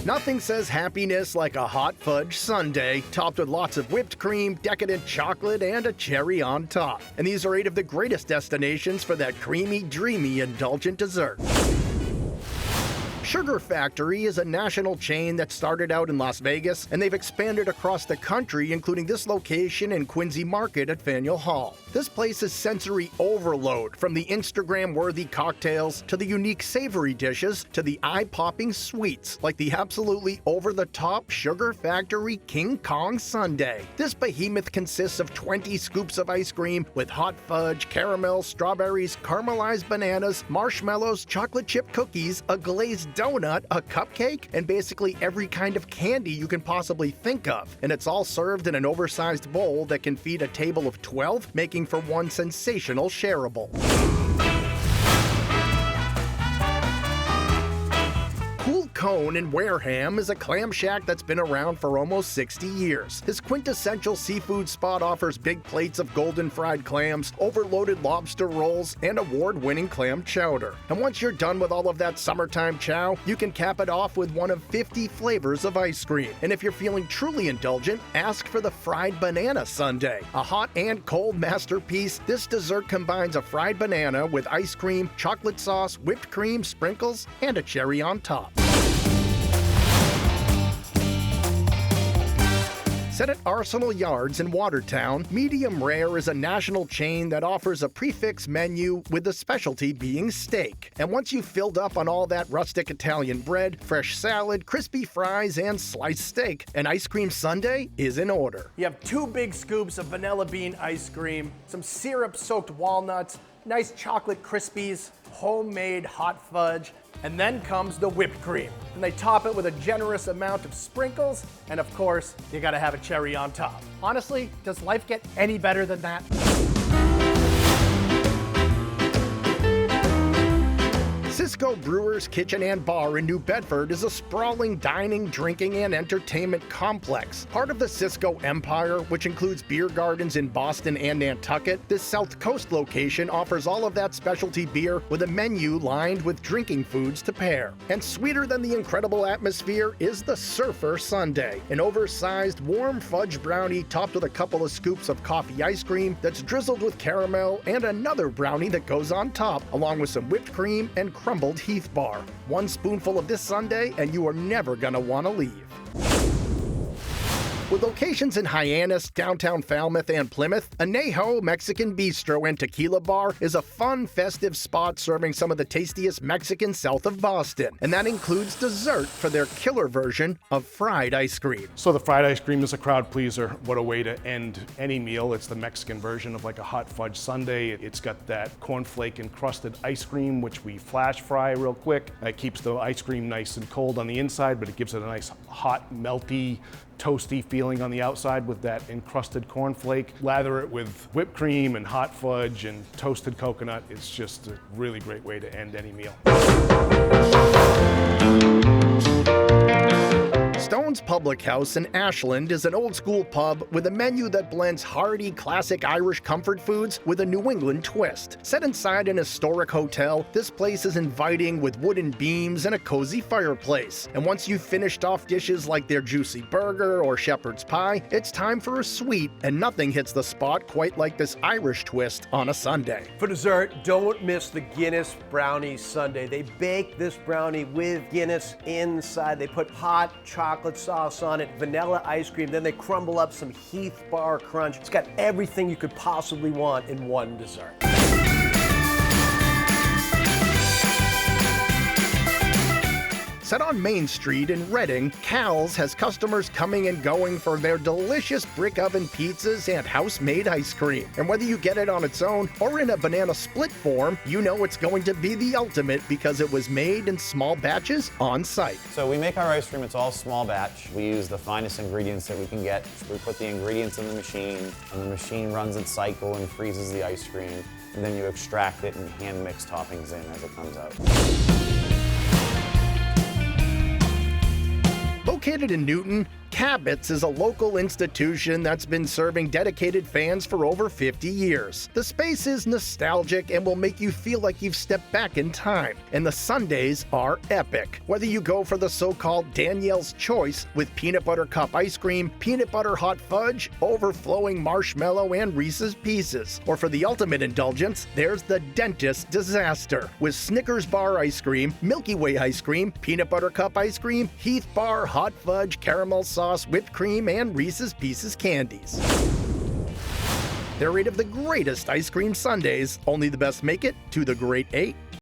Nothing says happiness like a hot fudge sundae, topped with lots of whipped cream, decadent chocolate, and a cherry on top. And these are 8 of the greatest destinations for that creamy, dreamy, indulgent dessert. Sugar Factory is a national chain that started out in Las Vegas, and they've expanded across the country, including this location in Quincy Market at Faneuil Hall. This place is sensory overload, from the Instagram-worthy cocktails to the unique savory dishes to the eye-popping sweets, like the absolutely over-the-top Sugar Factory King Kong Sundae. This behemoth consists of 20 scoops of ice cream with hot fudge, caramel, strawberries, caramelized bananas, marshmallows, chocolate chip cookies, a glazed donut, a cupcake, and basically every kind of candy you can possibly think of. And it's all served in an oversized bowl that can feed a table of 12, making for one sensational shareable. Kone in Wareham is a clam shack that's been around for almost 60 years. His quintessential seafood spot offers big plates of golden fried clams, overloaded lobster rolls, and award-winning clam chowder. And once you're done with all of that summertime chow, you can cap it off with one of 50 flavors of ice cream. And if you're feeling truly indulgent, ask for the fried banana sundae. A hot and cold masterpiece, this dessert combines a fried banana with ice cream, chocolate sauce, whipped cream, sprinkles, and a cherry on top. Set at Arsenal Yards in Watertown, Medium Rare is a national chain that offers a prefix menu with the specialty being steak. And once you've filled up on all that rustic Italian bread, fresh salad, crispy fries, and sliced steak, an ice cream sundae is in order. You have 2 big scoops of vanilla bean ice cream, some syrup-soaked walnuts, nice chocolate Krispies, homemade hot fudge, and then comes the whipped cream. And they top it with a generous amount of sprinkles, and of course, you gotta have a cherry on top. Honestly, does life get any better than that? Cisco Brewers Kitchen and Bar in New Bedford is a sprawling dining, drinking, and entertainment complex. Part of the Cisco empire, which includes beer gardens in Boston and Nantucket, this South Coast location offers all of that specialty beer with a menu lined with drinking foods to pair. And sweeter than the incredible atmosphere is the Surfer Sundae, an oversized warm fudge brownie topped with a couple of scoops of coffee ice cream that's drizzled with caramel and another brownie that goes on top, along with some whipped cream and crumbled Heath bar. One spoonful of this sundae and you are never gonna want to leave. With locations in Hyannis, downtown Falmouth, and Plymouth, Anejo Mexican Bistro and Tequila Bar is a fun, festive spot serving some of the tastiest Mexican south of Boston. And that includes dessert for their killer version of fried ice cream. So the fried ice cream is a crowd pleaser. What a way to end any meal. It's the Mexican version of like a hot fudge sundae. It's got that cornflake encrusted ice cream, which we flash fry real quick. It keeps the ice cream nice and cold on the inside, but it gives it a nice hot, melty, toasty feeling on the outside with that encrusted cornflake. Lather it with whipped cream and hot fudge and toasted coconut. It's just a really great way to end any meal. Stone's Public House in Ashland is an old-school pub with a menu that blends hearty, classic Irish comfort foods with a New England twist. Set inside an historic hotel, this place is inviting with wooden beams and a cozy fireplace. And once you've finished off dishes like their juicy burger or shepherd's pie, it's time for a sweet, and nothing hits the spot quite like this Irish twist on a sundae. For dessert, don't miss the Guinness brownie sundae. They bake this brownie with Guinness inside. They put hot chocolate sauce on it, vanilla ice cream, then they crumble up some Heath bar crunch. It's got everything you could possibly want in one dessert. Set on Main Street in Reading, Cal's has customers coming and going for their delicious brick oven pizzas and house-made ice cream. And whether you get it on its own or in a banana split form, you know it's going to be the ultimate because it was made in small batches on site. So we make our ice cream, it's all small batch. We use the finest ingredients that we can get. We put the ingredients in the machine, and the machine runs its cycle and freezes the ice cream. And then you extract it and hand mix toppings in as it comes out. Located in Newton, Cabot's is a local institution that's been serving dedicated fans for over 50 years. The space is nostalgic and will make you feel like you've stepped back in time. And the sundaes are epic. Whether you go for the so-called Danielle's Choice with peanut butter cup ice cream, peanut butter hot fudge, overflowing marshmallow, and Reese's Pieces, or for the ultimate indulgence, there's the Dentist Disaster with Snickers bar ice cream, Milky Way ice cream, peanut butter cup ice cream, Heath bar, hot fudge, caramel sauce, whipped cream, and Reese's Pieces candies. They're 8 of the greatest ice cream sundaes. Only the best make it to the Great 8.